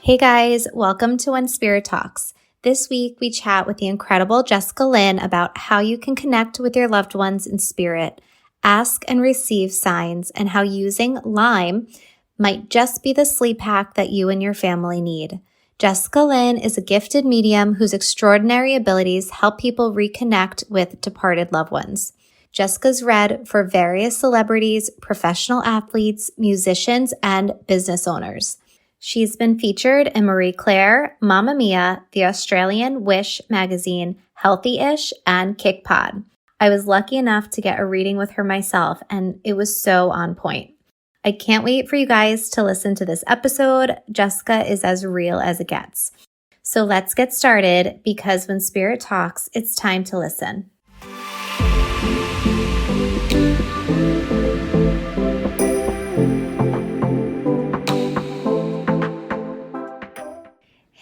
Hey guys, welcome to When Spirit Talks. This week we chat with the incredible Jessica Lynne about how you can connect with your loved ones in spirit, ask and receive signs, and how using lime might just be the sleep hack that you and your family need. Jessica Lynne is a gifted medium whose extraordinary abilities help people reconnect with departed loved ones. Jessica's read for various celebrities, professional athletes, musicians, and business owners. She's been featured in Marie Claire, Mamamia, the Australian Wish magazine, Healthy-ish, and KicPod. I was lucky enough to get a reading with her myself, and it was so on point. I can't wait for you guys to listen to this episode. Jessica is as real as it gets. So let's get started, because when Spirit talks, it's time to listen.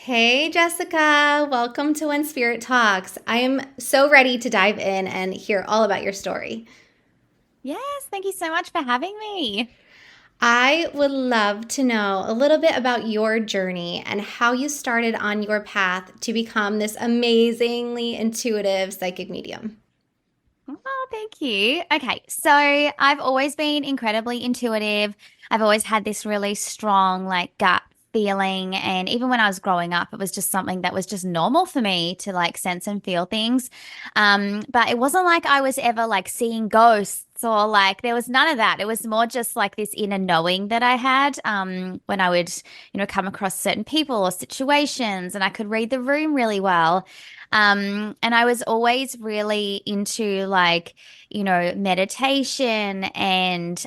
Hey, Jessica. Welcome to When Spirit Talks. I am so ready to dive in and hear all about your story. Yes, thank you so much for having me. I would love to know a little bit about your journey and how you started on your path to become this amazingly intuitive psychic medium. Oh, thank you. Okay, so I've always been incredibly intuitive. I've always had this really strong, gut feeling. And even when I was growing up, it was just something that was just normal for me to sense and feel things. But it wasn't like I was ever seeing ghosts or there was none of that. It was more just this inner knowing that I had when I would, come across certain people or situations and I could read the room really well. And I was always really into meditation and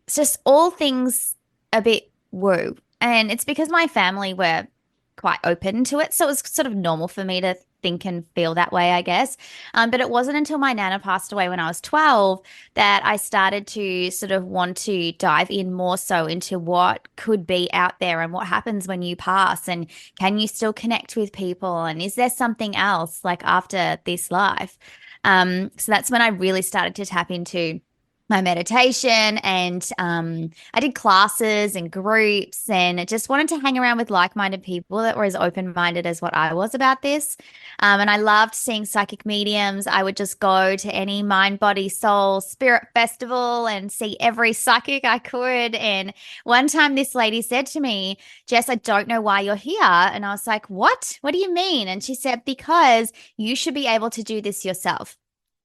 it's just all things a bit woo. And it's because my family were quite open to it. So it was sort of normal for me to think and feel that way, I guess. But it wasn't until my nana passed away when I was 12 that I started to sort of want to dive in more so into what could be out there and what happens when you pass and can you still connect with people and is there something else after this life? So that's when I really started to tap into my meditation and I did classes and groups and I just wanted to hang around with like-minded people that were as open-minded as what I was about this. And I loved seeing psychic mediums. I would just go to any mind, body, soul, spirit festival and see every psychic I could. And one time this lady said to me, Jess, I don't know why you're here. And I was like, what? What do you mean? And she said, because you should be able to do this yourself.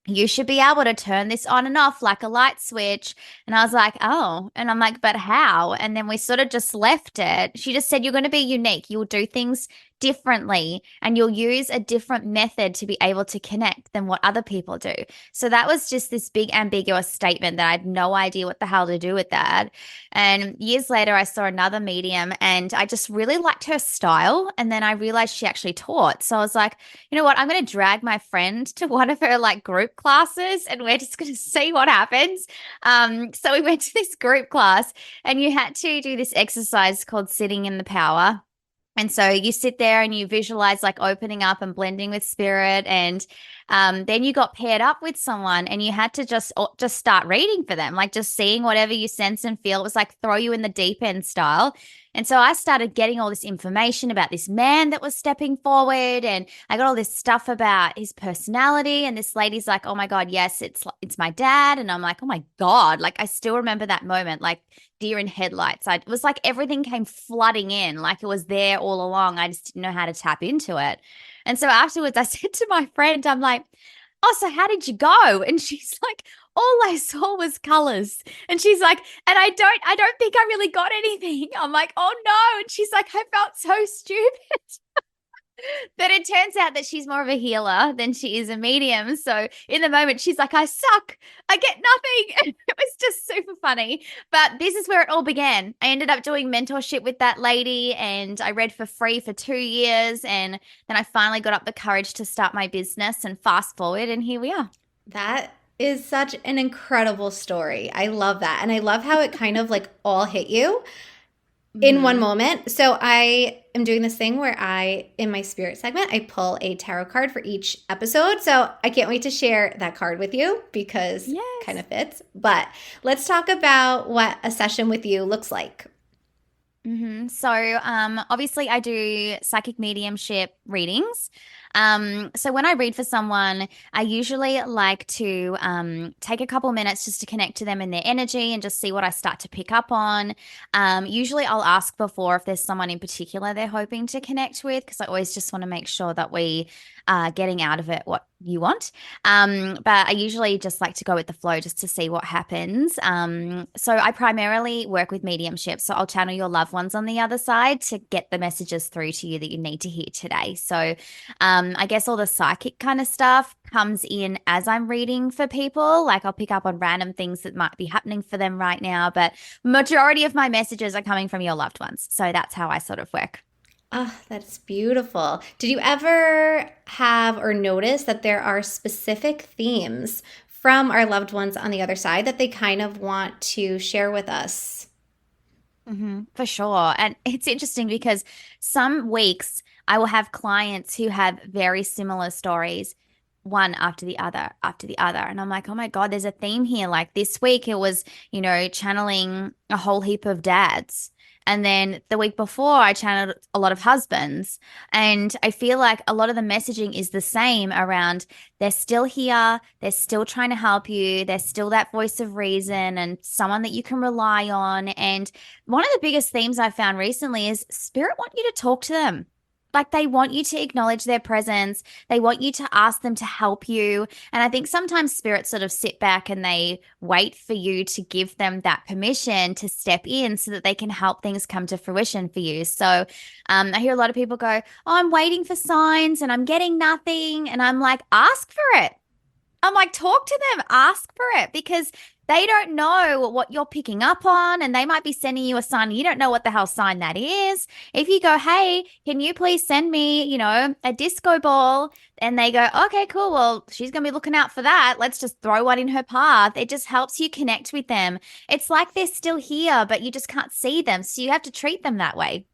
You should be able to turn this on and off like a light switch. And I was like, oh. And I'm like, but how? And then we sort of just left it. She just said, you're going to be unique. You'll do things differently and you'll use a different method to be able to connect than what other people do. So that was just this big ambiguous statement that I had no idea what the hell to do with that. And years later, I saw another medium and I just really liked her style. And then I realized she actually taught. So I was like, you know what? I'm going to drag my friend to one of her group classes and we're just going to see what happens. So we went to this group class and you had to do this exercise called sitting in the power. And so you sit there and you visualize opening up and blending with spirit. And then you got paired up with someone and you had to just start reading for them, just seeing whatever you sense and feel. It was throw you in the deep end style. And so I started getting all this information about this man that was stepping forward. And I got all this stuff about his personality. And this lady's like, oh my God, yes, it's my dad. And I'm like, oh my God. I still remember that moment, deer in headlights. It was everything came flooding in, it was there all along. I just didn't know how to tap into it. And so afterwards I said to my friend, I'm like, oh, so how did you go? And she's like, all I saw was colors. And she's like, and I don't think I really got anything. I'm like, oh no. And she's like, I felt so stupid. But it turns out that she's more of a healer than she is a medium. So in the moment, she's like, I suck. I get nothing. It was just super funny. But this is where it all began. I ended up doing mentorship with that lady and I read for free for 2 years. And then I finally got up the courage to start my business and fast forward. And here we are. That is such an incredible story. I love that. And I love how it kind of all hit you in one moment. So I am doing this thing where in my spirit segment, I pull a tarot card for each episode. So I can't wait to share that card with you because it kind of fits. But let's talk about what a session with you looks like. So, obviously, I do psychic mediumship readings. So when I read for someone, I usually like to take a couple minutes just to connect to them and their energy and just see what I start to pick up on. Usually, I'll ask before if there's someone in particular they're hoping to connect with, because I always just want to make sure that we are getting out of it what you want. But I usually just like to go with the flow just to see what happens. So I primarily work with mediumship. So I'll channel your loved ones on the other side to get the messages through to you that you need to hear today. So I guess all the psychic kind of stuff comes in as I'm reading for people. Like I'll pick up on random things that might be happening for them right now, but majority of my messages are coming from your loved ones. So that's how I sort of work. Ah, that's beautiful. Did you ever have or notice that there are specific themes from our loved ones on the other side that they kind of want to share with us? For sure. And it's interesting because some weeks I will have clients who have very similar stories, one after the other. And I'm like, oh my God, there's a theme here. Like this week it was, channeling a whole heap of dads. And then the week before, I channeled a lot of husbands. And I feel like a lot of the messaging is the same around they're still here, they're still trying to help you, they're still that voice of reason and someone that you can rely on. And one of the biggest themes I found recently is spirit want you to talk to them. Like they want you to acknowledge their presence. They want you to ask them to help you. And I think sometimes spirits sort of sit back and they wait for you to give them that permission to step in so that they can help things come to fruition for you. So I hear a lot of people go, oh, I'm waiting for signs and I'm getting nothing. And I'm like, ask for it. I'm like, talk to them, ask for it because they don't know what you're picking up on and they might be sending you a sign. You don't know what the hell sign that is. If you go, hey, can you please send me, a disco ball? And they go, okay, cool. Well, she's going to be looking out for that. Let's just throw one in her path. It just helps you connect with them. It's like they're still here, but you just can't see them. So you have to treat them that way.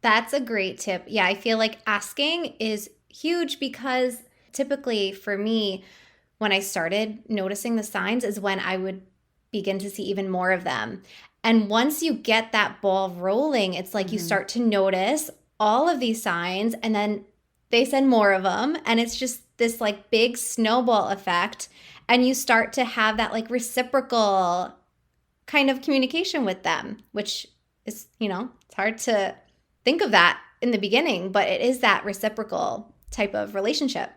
That's a great tip. Yeah, I feel like asking is huge because typically for me, when I started noticing the signs is when I would begin to see even more of them. And once you get that ball rolling, it's like you Mhm. start to notice all of these signs and then they send more of them. And it's just this like big snowball effect. And you start to have that like reciprocal kind of communication with them, which is, it's hard to think of that in the beginning, but it is that reciprocal type of relationship.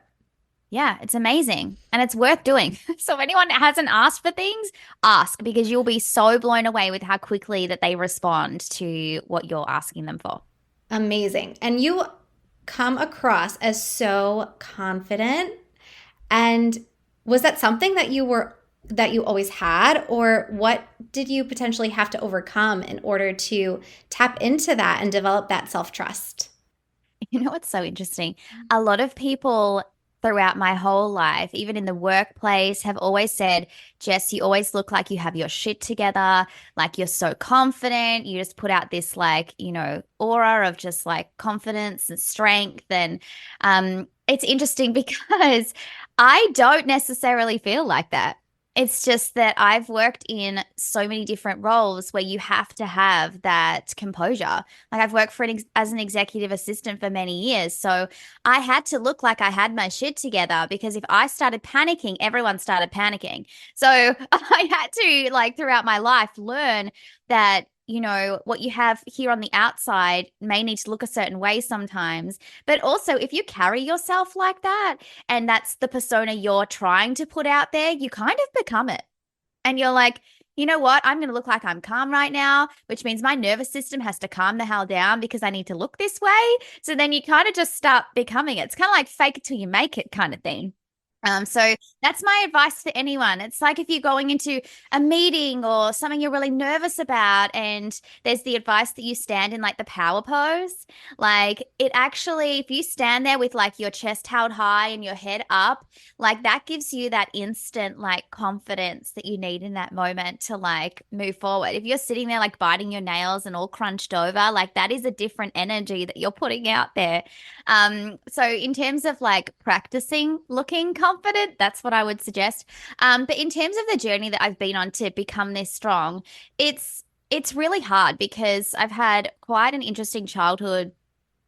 Yeah, it's amazing and it's worth doing. So if anyone hasn't asked for things, ask because you'll be so blown away with how quickly that they respond to what you're asking them for. Amazing. And you come across as so confident. And was that something that you always had, or what did you potentially have to overcome in order to tap into that and develop that self-trust? You know what's so interesting? A lot of people throughout my whole life, even in the workplace, have always said, Jess, you always look like you have your shit together. Like you're so confident. You just put out this like, aura of just like confidence and strength. And it's interesting because I don't necessarily feel like that. It's just that I've worked in so many different roles where you have to have that composure. Like I've worked as an executive assistant for many years. So I had to look like I had my shit together because if I started panicking, everyone started panicking. So I had to like throughout my life learn that what you have here on the outside may need to look a certain way sometimes. But also, if you carry yourself like that and that's the persona you're trying to put out there, you kind of become it. And you're like, you know what? I'm going to look like I'm calm right now, which means my nervous system has to calm the hell down because I need to look this way. So then you kind of just start becoming it. It's kind of like fake it till you make it kind of thing. So that's my advice to anyone. It's like if you're going into a meeting or something you're really nervous about, and there's the advice that you stand in like the power pose. Like it actually, if you stand there with like your chest held high and your head up, like that gives you that instant like confidence that you need in that moment to like move forward. If you're sitting there like biting your nails and all crunched over, like that is a different energy that you're putting out there. So in terms of like practicing looking confident, that's what I would suggest. But in terms of the journey that I've been on to become this strong, it's It's really hard because I've had quite an interesting childhood,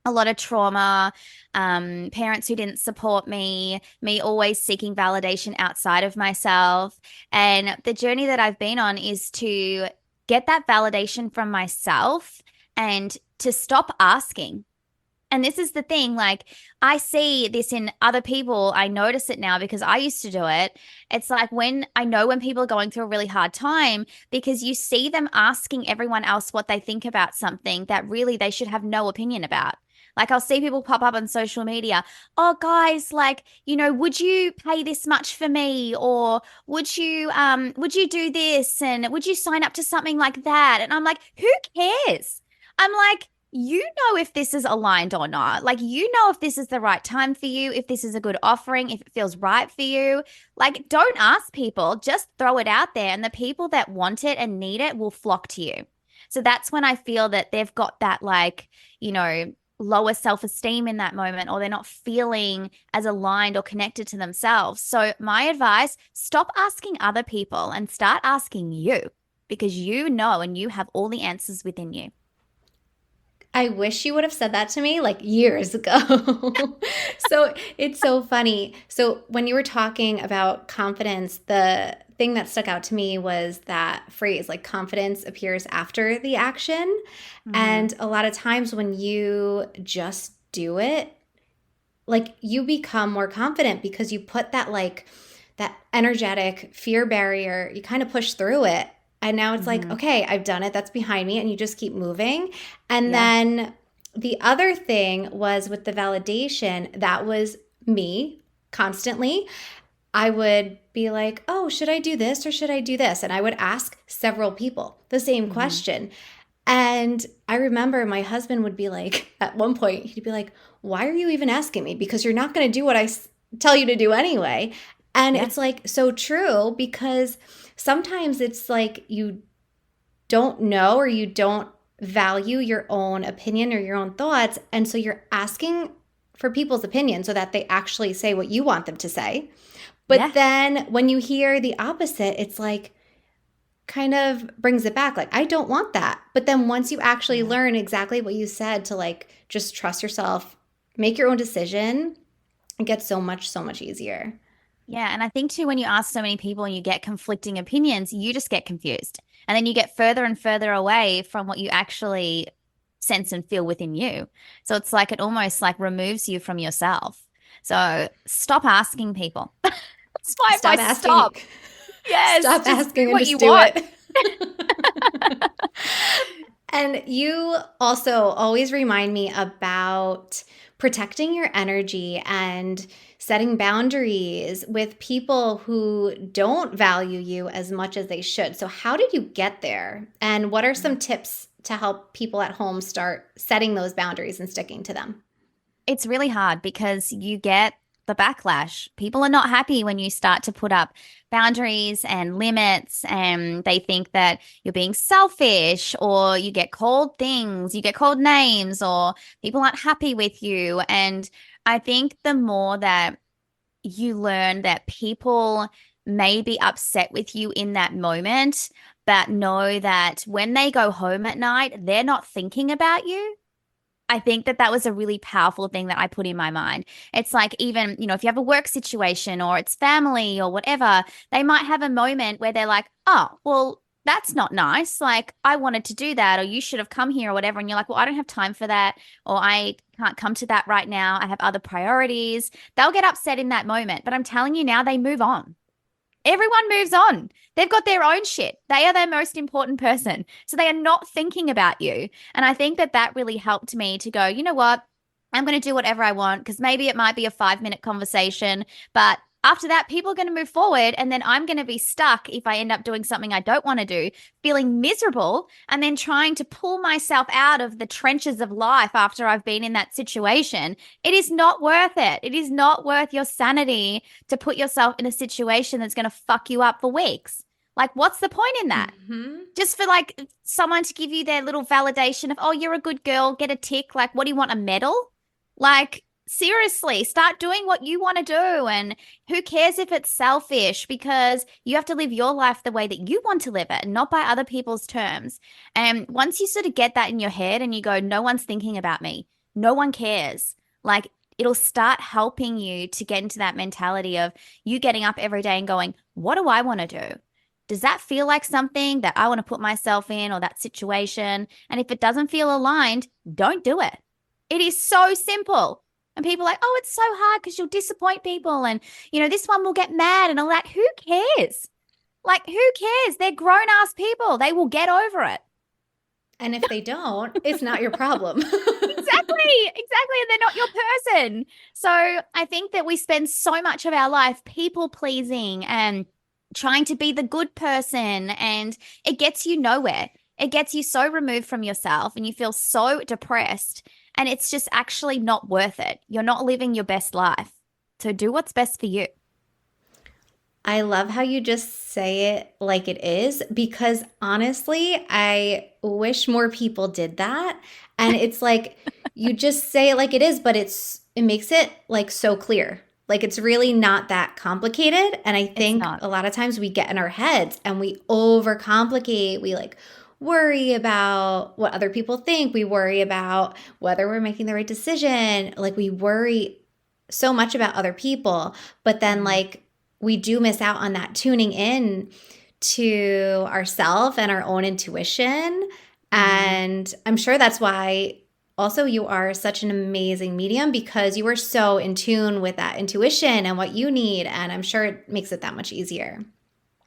a lot of trauma, parents who didn't support me always seeking validation outside of myself. And the journey that I've been on is to get that validation from myself and to stop asking. And this is the thing, like I see this in other people. I notice it now because I used to do it. It's like when people are going through a really hard time because you see them asking everyone else what they think about something that really they should have no opinion about. Like I'll see people pop up on social media, oh guys, like, would you pay this much for me? Or would you do this? And would you sign up to something like that? And I'm like, who cares? I'm like, you know if this is aligned or not. Like, you know if this is the right time for you, if this is a good offering, if it feels right for you. Like, don't ask people, just throw it out there. And the people that want it and need it will flock to you. So that's when I feel that they've got that, like, lower self-esteem in that moment, or they're not feeling as aligned or connected to themselves. So, my advice, stop asking other people and start asking you because you know and you have all the answers within you. I wish you would have said that to me like years ago. So it's so funny. So when you were talking about confidence, the thing that stuck out to me was that phrase, like confidence appears after the action. Mm-hmm. And a lot of times when you just do it, like you become more confident because you put that energetic fear barrier, you kind of push through it. And now it's like, Mm-hmm. okay, I've done it. That's behind me. And you just keep moving. And Yeah. then the other thing was with the validation, that was me constantly. I would be like, oh, should I do this or should I do this? And I would ask several people the same Mm-hmm. question. And I remember my husband would be like, at one point, he'd be like, why are you even asking me? Because you're not going to do what tell you to do anyway. And Yeah. it's like so true because sometimes it's like you don't know or you don't value your own opinion or your own thoughts. And so you're asking for people's opinion so that they actually say what you want them to say. But Yeah. then when you hear the opposite, it's like, kind of brings it back. Like, I don't want that. But then once you actually Yeah. learn exactly what you said to like just trust yourself, make your own decision, it gets so much easier. Yeah. And I think too, when you ask so many people and you get conflicting opinions, you just get confused. And then you get further and further away from what you actually sense and feel within you. So it's like it almost like removes you from yourself. So stop asking people. That's my Stop advice. asking. Stop. Yes. Stop Just do asking and what just you do want. it. And you also always remind me about protecting your energy and setting boundaries with people who don't value you as much as they should. So, how did you get there? And what are some tips to help people at home start setting those boundaries and sticking to them? It's really hard because you get the backlash. People are not happy when you start to put up boundaries and limits, and they think that you're being selfish, or you get called things, you get called names, or people aren't happy with you. And I think the more that you learn that people may be upset with you in that moment, but know that when they go home at night, they're not thinking about you. I think that that was a really powerful thing that I put in my mind. It's like, even, if you have a work situation or it's family or whatever, they might have a moment where they're like, oh, well, that's not nice. Like, I wanted to do that, or you should have come here or whatever. And you're like, well, I don't have time for that, or I can't come to that right now. I have other priorities. They'll get upset in that moment. But I'm telling you now, they move on. Everyone moves on. They've got their own shit. They are their most important person. So they are not thinking about you. And I think that that really helped me to go, you know what? I'm going to do whatever I want, because maybe it might be a 5-minute conversation, but after that, people are going to move forward. And then I'm going to be stuck if I end up doing something I don't want to do, feeling miserable, and then trying to pull myself out of the trenches of life after I've been in that situation. It is not worth it. It is not worth your sanity to put yourself in a situation that's going to fuck you up for weeks. Like, what's the point in that? Hmm. Just for like someone to give you their little validation of, oh, you're a good girl, get a tick. Like, what do you want, a medal? Like, Seriously, start doing what you want to do. And who cares if it's selfish? Because you have to live your life the way that you want to live it, not by other people's terms. And once you sort of get that in your head and you go, no one's thinking about me, no one cares, like it'll start helping you to get into that mentality of you getting up every day and going, what do I want to do? Does that feel like something that I want to put myself in or that situation? And if it doesn't feel aligned, don't do it. It is so simple. And people are like, oh, it's so hard because you'll disappoint people. And, this one will get mad and all that. Who cares? Like, who cares? They're grown ass people. They will get over it. And if they don't, it's not your problem. Exactly. And they're not your person. So I think that we spend so much of our life people pleasing and trying to be the good person, and it gets you nowhere. It gets you so removed from yourself and you feel so depressed, and it's just actually not worth it. You're not living your best life. So do what's best for you. I love how you just say it like it is, because honestly, I wish more people did that. And it's like you just say it like it is, but it makes it like so clear. Like it's really not that complicated. And I It's think not. a lot of times we get in our heads and we overcomplicate. We like worry about what other people think. We worry about whether we're making the right decision. Like we worry so much about other people, but then Mm. like we do miss out on that tuning in to ourself and our own intuition. Mm. And I'm sure that's why also you are such an amazing medium, because you are so in tune with that intuition and what you need. And I'm sure it makes it that much easier.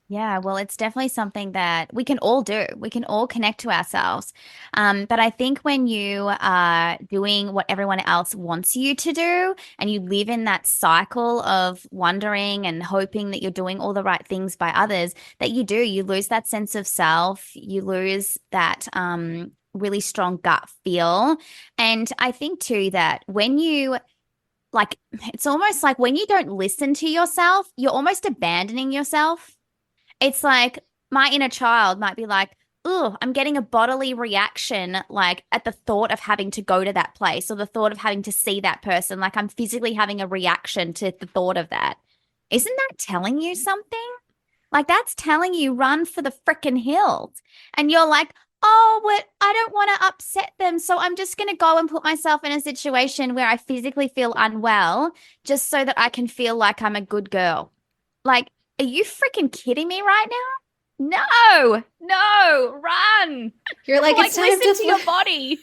Yeah, well, it's definitely something that we can all do. We can all connect to ourselves. But I think when you are doing what everyone else wants you to do and you live in that cycle of wondering and hoping that you're doing all the right things by others, that you lose that sense of self, you lose that really strong gut feel. And I think too that when you like, it's almost like when you don't listen to yourself, you're almost abandoning yourself. It's like my inner child might be like, oh, I'm getting a bodily reaction, like at the thought of having to go to that place or the thought of having to see that person. Like I'm physically having a reaction to the thought of that. Isn't that telling you something? Like that's telling you run for the frickin' hills. And you're like, oh, but I don't want to upset them. So I'm just going to go and put myself in a situation where I physically feel unwell just so that I can feel like I'm a good girl. Like, are you freaking kidding me right now? No, no, run. You're like, Like, it's time listen to to your body.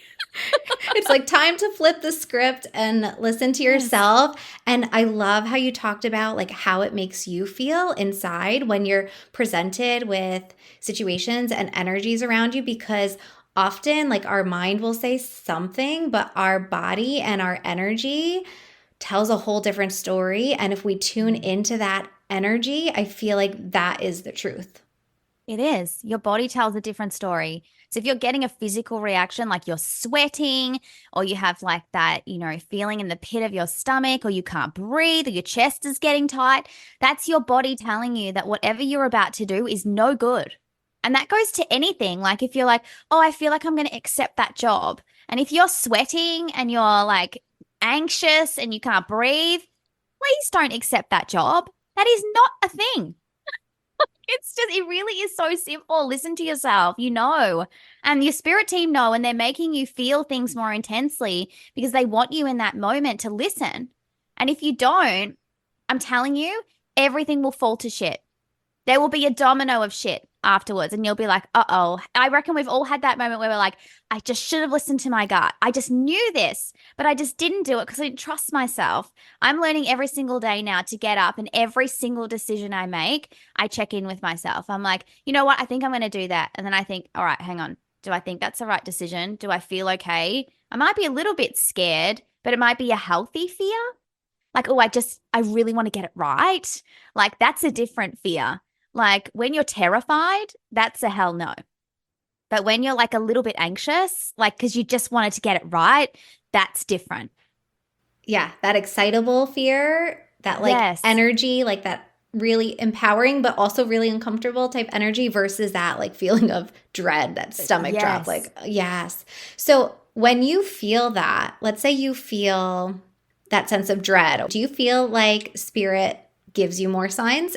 it's like time to flip the script and listen to Yes. yourself. And I love how you talked about like how it makes you feel inside when you're presented with situations and energies around you, because often like our mind will say something, but our body and our energy tells a whole different story. And if we tune Mm. into that energy, I feel like that is the truth. It is. Your body tells a different story. So if you're getting a physical reaction, like you're sweating, or you have like that, feeling in the pit of your stomach, or you can't breathe, or your chest is getting tight, that's your body telling you that whatever you're about to do is no good. And that goes to anything. Like if you're like, oh, I feel like I'm going to accept that job. And if you're sweating and you're like anxious and you can't breathe, please don't accept that job. That is not a thing. It really is so simple. Listen to yourself, and your spirit team know, and they're making you feel things more intensely because they want you in that moment to listen. And if you don't, I'm telling you, everything will fall to shit. There will be a domino of shit afterwards, and you'll be like, uh-oh. I reckon we've all had that moment where we're like, I just should have listened to my gut. I just knew this, but I just didn't do it because I didn't trust myself. I'm learning every single day now to get up, and every single decision I make, I check in with myself. I'm like, you know what? I think I'm going to do that. And then I think, all right, hang on. Do I think that's the right decision? Do I feel okay? I might be a little bit scared, but it might be a healthy fear. Like, oh, I really want to get it right. Like, that's a different fear. Like, when you're terrified, that's a hell no. But when you're like a little bit anxious, like, because you just wanted to get it right, that's different. Yeah, that excitable fear, that like Yes. energy, like that really empowering but also really uncomfortable type energy versus that like feeling of dread, that stomach drop. Yes. Like, yes. So when you feel that, let's say you feel that sense of dread. Do you feel like spirit gives you more signs?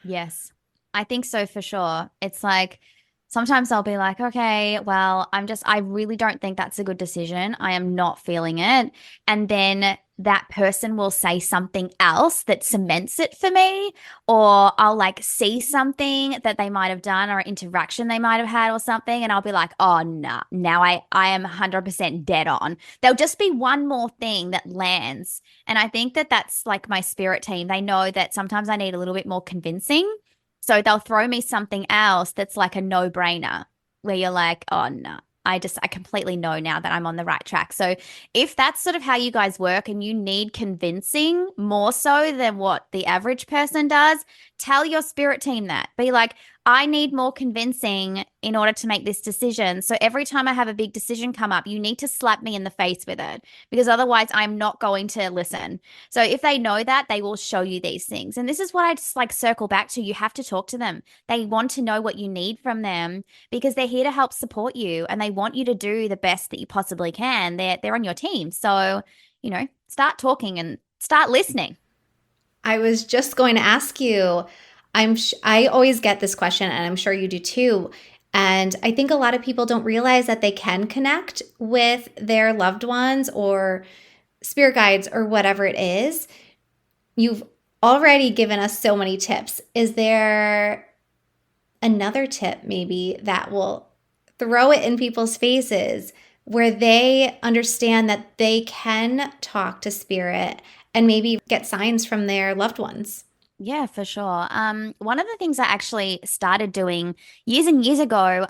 Yes, I think so for sure. It's like sometimes I'll be like, okay, well, I really don't think that's a good decision. I am not feeling it. And then that person will say something else that cements it for me, or I'll like see something that they might have done or interaction they might have had or something. And I'll be like, oh, nah, now I am 100% dead on. There'll just be one more thing that lands. And I think that that's like my spirit team. They know that sometimes I need a little bit more convincing. So they'll throw me something else that's like a no-brainer where you're like, oh no, I completely know now that I'm on the right track. So if that's sort of how you guys work and you need convincing more so than what the average person does, tell your spirit team that. Be like, I need more convincing in order to make this decision. So every time I have a big decision come up, you need to slap me in the face with it because otherwise I'm not going to listen. So if they know that, they will show you these things. And this is what I just like circle back to. You have to talk to them. They want to know what you need from them because they're here to help support you and they want you to do the best that you possibly can. They're on your team. So, start talking and start listening. I was just going to ask you. I always get this question, and I'm sure you do too. And I think a lot of people don't realize that they can connect with their loved ones or spirit guides or whatever it is. You've already given us so many tips. Is there another tip maybe that will throw it in people's faces where they understand that they can talk to spirit and maybe get signs from their loved ones? Yeah, for sure. One of the things I actually started doing years and years ago,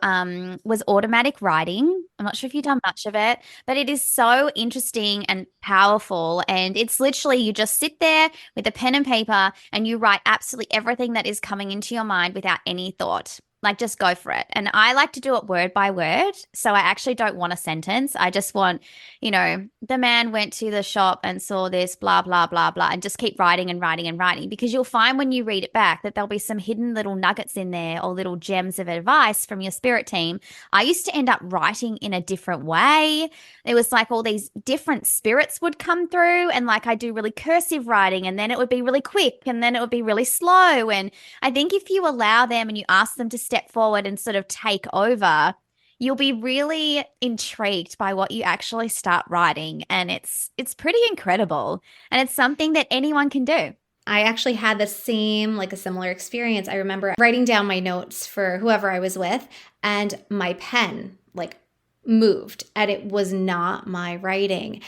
was automatic writing. I'm not sure if you've done much of it, but it is so interesting and powerful. And it's literally you just sit there with a pen and paper and you write absolutely everything that is coming into your mind without any thought. Like just go for it. And I like to do it word by word. So I actually don't want a sentence. I just want, the man went to the shop and saw this, blah, blah, blah, blah, and just keep writing and writing and writing because you'll find when you read it back that there'll be some hidden little nuggets in there or little gems of advice from your spirit team. I used to end up writing in a different way. It was like all these different spirits would come through, and like I do really cursive writing, and then it would be really quick, and then it would be really slow. And I think if you allow them and you ask them to step forward and sort of take over, you'll be really intrigued by what you actually start writing. And it's pretty incredible. And it's something that anyone can do. I actually had the same, like a similar experience. I remember writing down my notes for whoever I was with, and my pen like moved, and it was not my writing.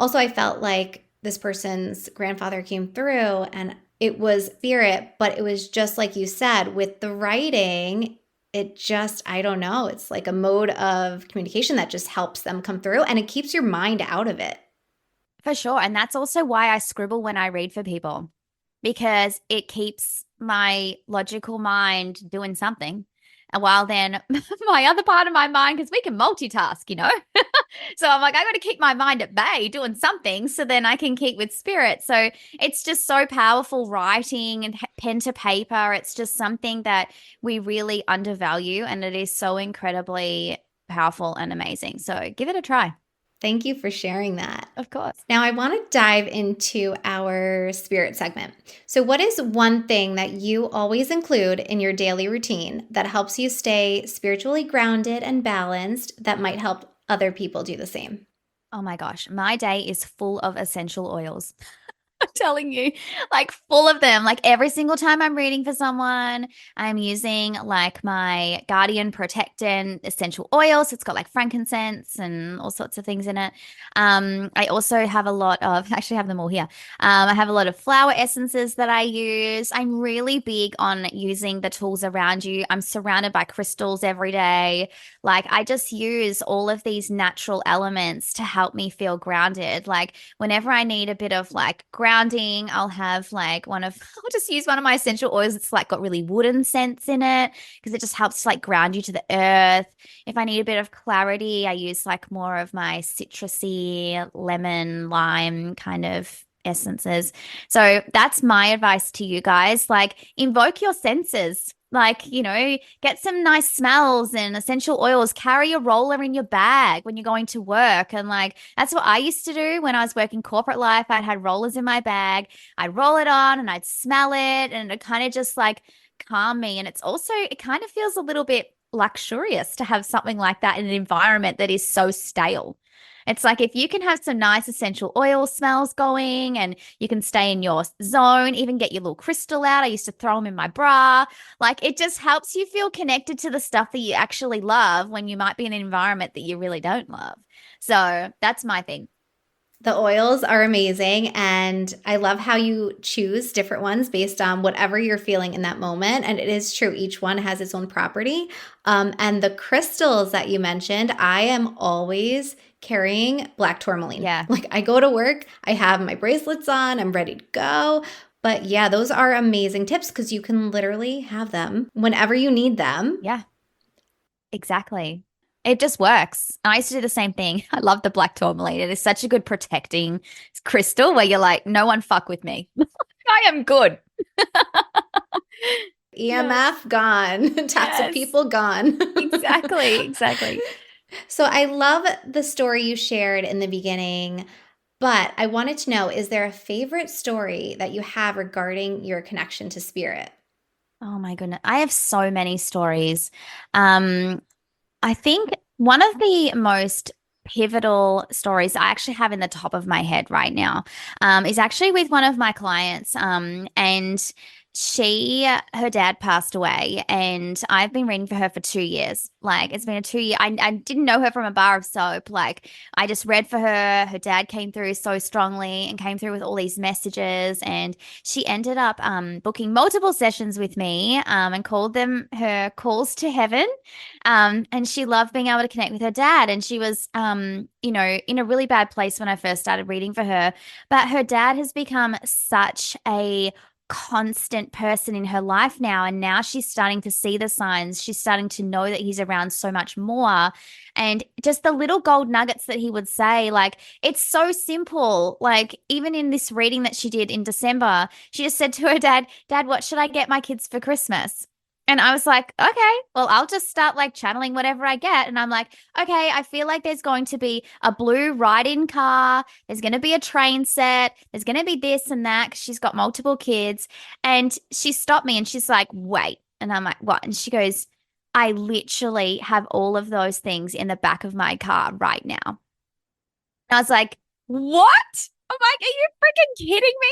Also, I felt like this person's grandfather came through, and it was spirit, but it was just like you said with the writing. It just, I don't know, it's like a mode of communication that just helps them come through and it keeps your mind out of it. For sure. And that's also why I scribble when I read for people because it keeps my logical mind doing something. And while then my other part of my mind, because we can multitask. So I'm like, I got to keep my mind at bay doing something so then I can keep with spirit. So it's just so powerful writing and pen to paper. It's just something that we really undervalue and it is so incredibly powerful and amazing. So give it a try. Thank you for sharing that. Of course. Now, I want to dive into our spirit segment. So, what is one thing that you always include in your daily routine that helps you stay spiritually grounded and balanced that might help other people do the same? Oh my gosh, my day is full of essential oils. I'm telling you, like full of them. Like every single time I'm reading for someone, I'm using like my Guardian Protectant essential oil. So it's got like frankincense and all sorts of things in it. I also have a lot of, actually have them all here. I have a lot of flower essences that I use. I'm really big on using the tools around you. I'm surrounded by crystals every day. Like I just use all of these natural elements to help me feel grounded. Like whenever I need a bit of like grounding, I'll have like I'll just use one of my essential oils. It's like got really wooden scents in it because it just helps to like ground you to the earth. If I need a bit of clarity, I use like more of my citrusy lemon, lime kind of essences. So that's my advice to you guys. Like invoke your senses. Like, get some nice smells and essential oils. Carry a roller in your bag when you're going to work. And like, that's what I used to do when I was working corporate life. I'd had rollers in my bag. I'd roll it on and I'd smell it and it kind of just like calm me. And it kind of feels a little bit luxurious to have something like that in an environment that is so stale. It's like if you can have some nice essential oil smells going and you can stay in your zone, even get your little crystal out. I used to throw them in my bra. Like it just helps you feel connected to the stuff that you actually love when you might be in an environment that you really don't love. So that's my thing. The oils are amazing, and I love how you choose different ones based on whatever you're feeling in that moment. And it is true, each one has its own property. And the crystals that you mentioned, I am always carrying black tourmaline. Yeah. Like I go to work, I have my bracelets on, I'm ready to go. But yeah, those are amazing tips because you can literally have them whenever you need them. Yeah. Exactly. It just works. I used to do the same thing. I love the black tourmaline. It is such a good protecting crystal where you're like, no one fuck with me. I am good. Yeah. EMF gone, toxic Yes. people gone. Exactly. Exactly. So I love the story you shared in the beginning, but I wanted to know, is there a favorite story that you have regarding your connection to spirit? Oh my goodness. I have so many stories. Um, I think one of the most pivotal stories I actually have in the top of my head right now is actually with one of my clients. And her dad passed away, and I've been reading for her for 2 years. Like, it's been a 2 year. I didn't know her from a bar of soap. Like, I just read for her. Her dad came through so strongly and came through with all these messages. And she ended up booking multiple sessions with me and called them her calls to heaven. And she loved being able to connect with her dad. And she was, in a really bad place when I first started reading for her. But her dad has become such a constant person in her life now. And now she's starting to see the signs. She's starting to know that he's around so much more. And just the little gold nuggets that he would say, like, it's so simple. Like, even in this reading that she did in December, she just said to her dad, Dad, what should I get my kids for Christmas? And I was like, okay, well, I'll just start like channeling whatever I get. And I'm like, okay, I feel like there's going to be a blue ride-in car. There's going to be a train set. There's going to be this and that because she's got multiple kids. And she stopped me and she's like, wait. And I'm like, what? And she goes, I literally have all of those things in the back of my car right now. And I was like, what? I'm like, are you freaking kidding me?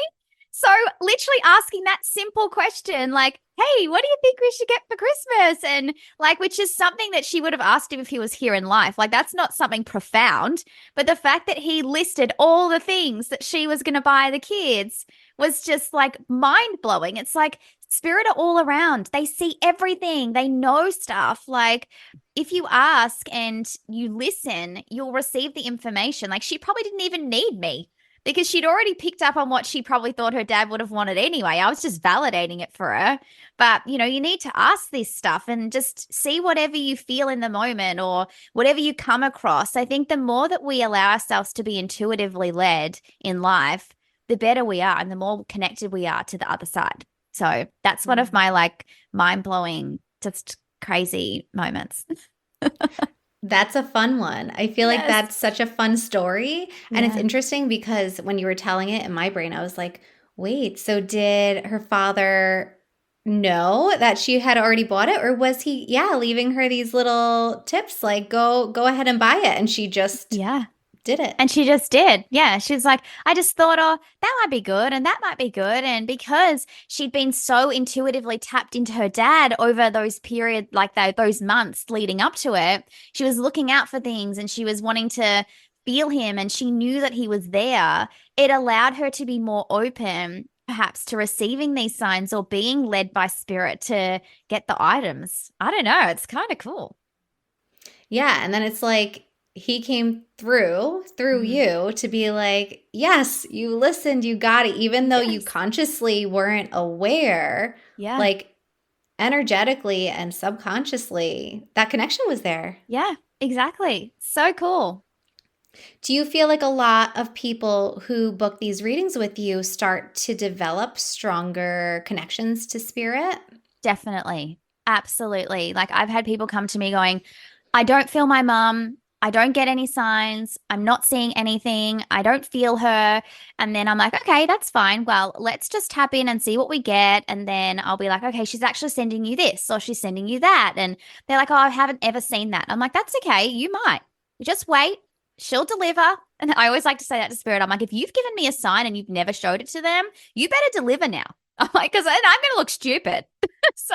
So literally asking that simple question, like, hey, what do you think we should get for Christmas? And like, which is something that she would have asked him if he was here in life. Like, that's not something profound. But the fact that he listed all the things that she was going to buy the kids was just like mind blowing. It's like spirit are all around. They see everything. They know stuff. Like, if you ask and you listen, you'll receive the information. Like, she probably didn't even need me because she'd already picked up on what she probably thought her dad would have wanted anyway. I was just validating it for her. But, you need to ask this stuff and just see whatever you feel in the moment or whatever you come across. I think the more that we allow ourselves to be intuitively led in life, the better we are and the more connected we are to the other side. So that's one of my like mind-blowing, just crazy moments. That's a fun one. I feel like Yes. that's such a fun story. And it's Yeah. interesting because when you were telling it in my brain, I was like, wait, so did her father know that she had already bought it? Or was he, yeah, leaving her these little tips like go ahead and buy it. And she just Yeah. did it. And she just did. Yeah. She's like, I just thought, oh, that might be good and that might be good. And because she'd been so intuitively tapped into her dad over those period, like those months leading up to it, she was looking out for things and she was wanting to feel him and she knew that he was there. It allowed her to be more open, perhaps, to receiving these signs or being led by spirit to get the items. I don't know. It's kind of cool. Yeah. And then it's like he came through Mhm. you to be like, yes, you listened, you got it, even though you Yes. consciously weren't aware, Yeah. like energetically and subconsciously, that connection was there. Yeah. Exactly. So cool. Do you feel like a lot of people who book these readings with you start to develop stronger connections to spirit? Definitely. Absolutely. Like I've had people come to me going, I don't feel my mum. I don't get any signs. I'm not seeing anything. I don't feel her. And then I'm like, okay, that's fine. Well, let's just tap in and see what we get. And then I'll be like, okay, she's actually sending you this or she's sending you that. And they're like, oh, I haven't ever seen that. I'm like, that's okay. You might. You just wait. She'll deliver. And I always like to say that to spirit. I'm like, if you've given me a sign and you've never showed it to them, you better deliver now. I'm like, because I'm going to look stupid. So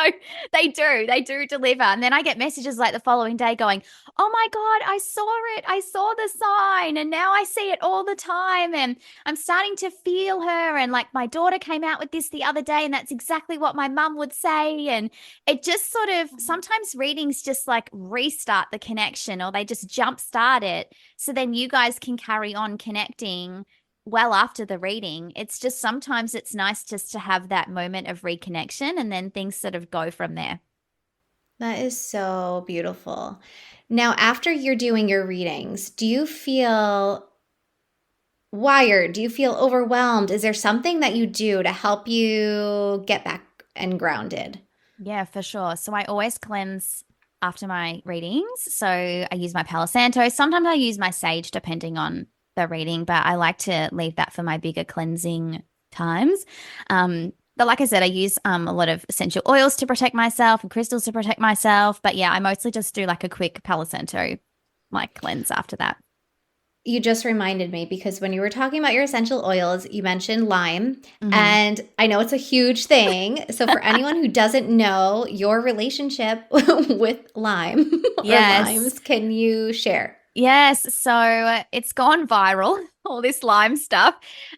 they do deliver. And then I get messages like the following day going, oh my God, I saw it. I saw the sign and now I see it all the time. And I'm starting to feel her. And like my daughter came out with this the other day and that's exactly what my mum would say. And it just sort of sometimes readings just like restart the connection or they just jumpstart it. So then you guys can carry on connecting well after the reading. It's just sometimes it's nice just to have that moment of reconnection and then things sort of go from there. That is so beautiful. Now, after you're doing your readings, do you feel wired? Do you feel overwhelmed? Is there something that you do to help you get back and grounded? Yeah, for sure. So I always cleanse after my readings. So I use my Palo Santo. Sometimes I use my sage depending on the reading, but I like to leave that for my bigger cleansing times. But like I said, I use a lot of essential oils to protect myself and crystals to protect myself. But yeah, I mostly just do like a quick Palo Santo like cleanse after that. You just reminded me because when you were talking about your essential oils, you mentioned lime. Hmm. And I know it's a huge thing. So, for anyone who doesn't know your relationship with lime or Yes. limes, can you share? Yes, so it's gone viral, all this Lyme stuff.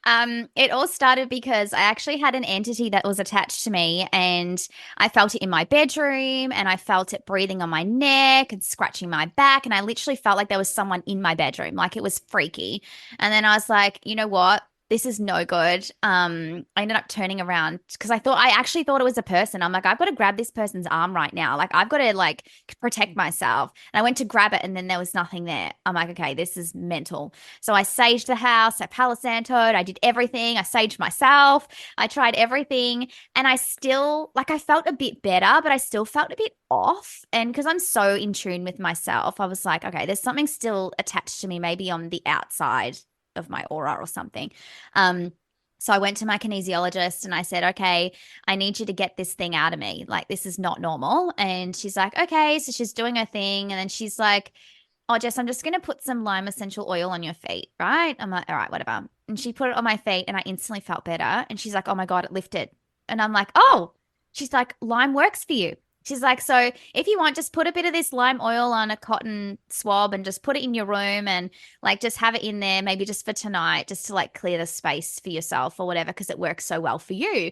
It all started because I actually had an entity that was attached to me, and I felt it in my bedroom, and I felt it breathing on my neck and scratching my back, and I literally felt like there was someone in my bedroom, like it was freaky. And then I was like, you know what? This is no good. I ended up turning around because I actually thought it was a person. I'm like, I've got to grab this person's arm right now. Like, I've got to like protect myself. And I went to grab it and then there was nothing there. I'm like, okay, this is mental. So I saged the house, I Palo Santoed, I did everything. I saged myself. I tried everything. And I still, like, I felt a bit better, but I still felt a bit off. And because I'm so in tune with myself, I was like, okay, there's something still attached to me, maybe on the outside of my aura or something. Um, so I went to my kinesiologist and I said, okay, I need you to get this thing out of me. Like, this is not normal. And she's like, okay. So she's doing her thing. And then she's like, oh, Jess, I'm just going to put some lime essential oil on your feet, right? I'm like, all right, whatever. And she put it on my feet and I instantly felt better. And she's like, oh my God, it lifted. And I'm like, oh, she's like, lime works for you. She's like, so if you want, just put a bit of this lime oil on a cotton swab and just put it in your room and like just have it in there, maybe just for tonight, just to like clear the space for yourself or whatever, because it works so well for you.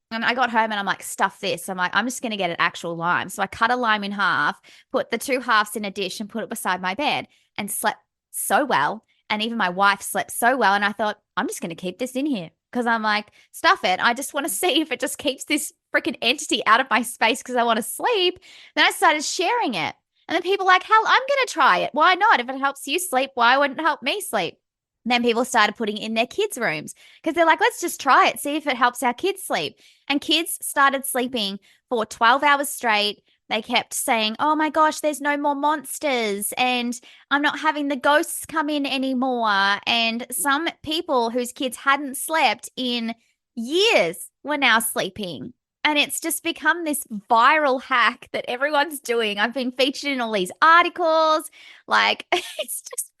And I got home and I'm like, stuff this. I'm like, I'm just going to get an actual lime. So I cut a lime in half, put the two halves in a dish and put it beside my bed and slept so well. And even my wife slept so well. And I thought, I'm just going to keep this in here because I'm like, stuff it. I just want to see if it just keeps this freaking entity out of my space because I want to sleep. Then I started sharing it. And then people were like, hell, I'm going to try it. Why not? If it helps you sleep, why wouldn't it help me sleep? And then people started putting it in their kids' rooms because they're like, let's just try it, see if it helps our kids sleep. And kids started sleeping for 12 hours straight. They kept saying, oh my gosh, there's no more monsters. And I'm not having the ghosts come in anymore. And some people whose kids hadn't slept in years were now sleeping. And it's just become this viral hack that everyone's doing. I've been featured in all these articles. Like, it's just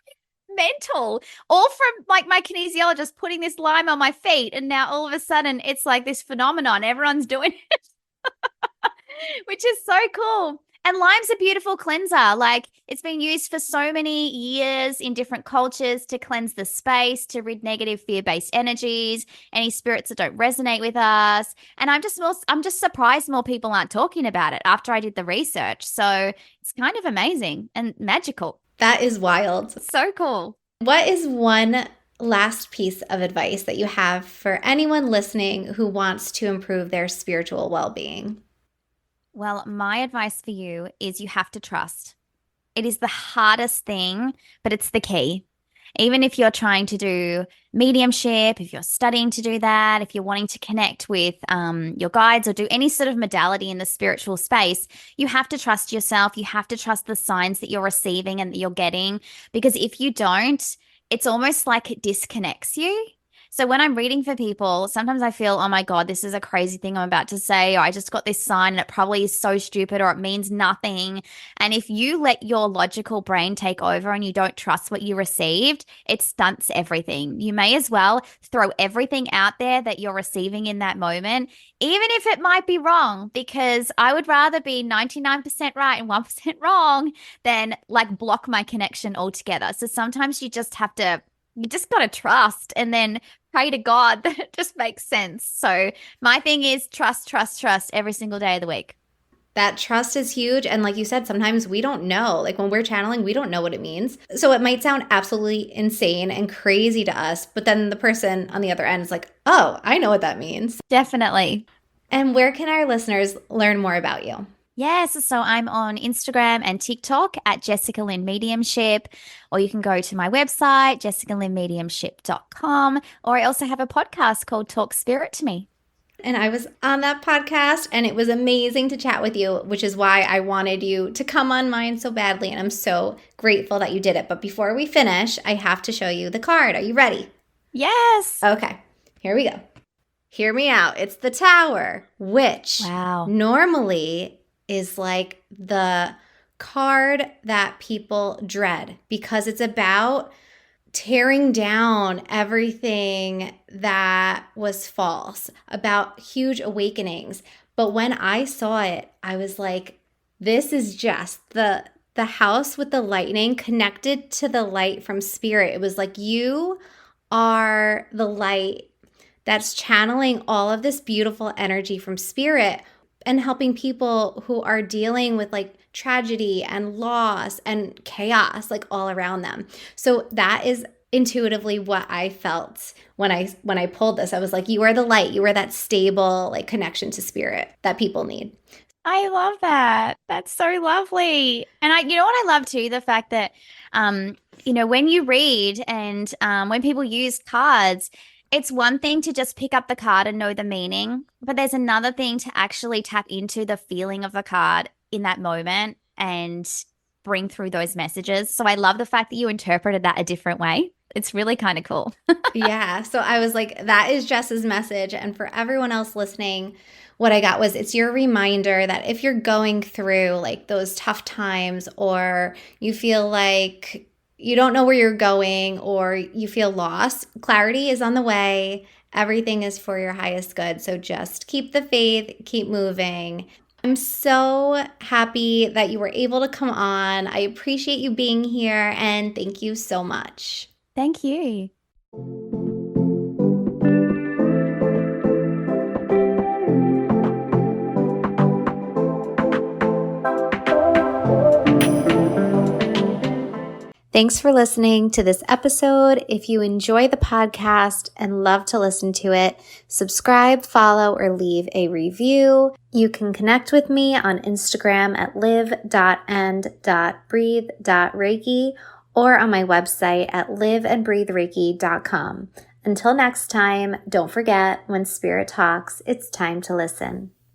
mental. All from like my kinesiologist putting this lime on my feet. And now all of a sudden it's like this phenomenon. Everyone's doing it, which is so cool. And lime's a beautiful cleanser. Like it's been used for so many years in different cultures to cleanse the space, to rid negative fear-based energies, any spirits that don't resonate with us. And I'm just surprised more people aren't talking about it after I did the research. So it's kind of amazing and magical. That is wild. So cool. What is one last piece of advice that you have for anyone listening who wants to improve their spiritual well being? Well, my advice for you is you have to trust. It is the hardest thing, but it's the key. Even if you're trying to do mediumship, if you're studying to do that, if you're wanting to connect with your guides or do any sort of modality in the spiritual space, you have to trust yourself. You have to trust the signs that you're receiving and that you're getting, because if you don't, it's almost like it disconnects you. So when I'm reading for people, sometimes I feel, oh my God, this is a crazy thing I'm about to say, or I just got this sign and it probably is so stupid or it means nothing. And if you let your logical brain take over and you don't trust what you received, it stunts everything. You may as well throw everything out there that you're receiving in that moment, even if it might be wrong, because I would rather be 99% right and 1% wrong than like block my connection altogether. So sometimes you just got to trust and then pray to God that it just makes sense. So my thing is trust, trust, trust every single day of the week. That trust is huge. And like you said, sometimes we don't know. Like when we're channeling, we don't know what it means. So it might sound absolutely insane and crazy to us, but then the person on the other end is like, oh, I know what that means. Definitely. And where can our listeners learn more about you? Yes, so I'm on Instagram and TikTok at Jessica Lynne Mediumship, or you can go to my website, jessicalynnemediumship.com, or I also have a podcast called Talk Spirit to Me. And I was on that podcast and it was amazing to chat with you, which is why I wanted you to come on mine so badly. And I'm so grateful that you did it. But before we finish, I have to show you the card. Are you ready? Yes. Okay, here we go. Hear me out. It's the Tower, which normally is like the card that people dread because it's about tearing down everything that was false, about huge awakenings. But when I saw it, I was like, this is just the house with the lightning connected to the light from spirit. It was like you are the light that's channeling all of this beautiful energy from spirit and helping people who are dealing with like tragedy and loss and chaos like all around them. So that is intuitively what I felt when I pulled this. I was like, you are the light. You are that stable like connection to spirit that people need. I love that. That's so lovely. And you know what I love too? The fact that, when you read and when people use cards, it's one thing to just pick up the card and know the meaning, but there's another thing to actually tap into the feeling of the card in that moment and bring through those messages. So I love the fact that you interpreted that a different way. It's really kind of cool. Yeah. So I was like, that is Jess's message. And for everyone else listening, what I got was it's your reminder that if you're going through like those tough times or you feel like you don't know where you're going or you feel lost, clarity is on the way. Everything is for your highest good. So just keep the faith, keep moving. I'm so happy that you were able to come on. I appreciate you being here and thank you so much. Thank you. Thanks for listening to this episode. If you enjoy the podcast and love to listen to it, subscribe, follow, or leave a review. You can connect with me on Instagram at live.and.breathe.reiki or on my website at liveandbreathereiki.com. Until next time, don't forget, when spirit talks, it's time to listen.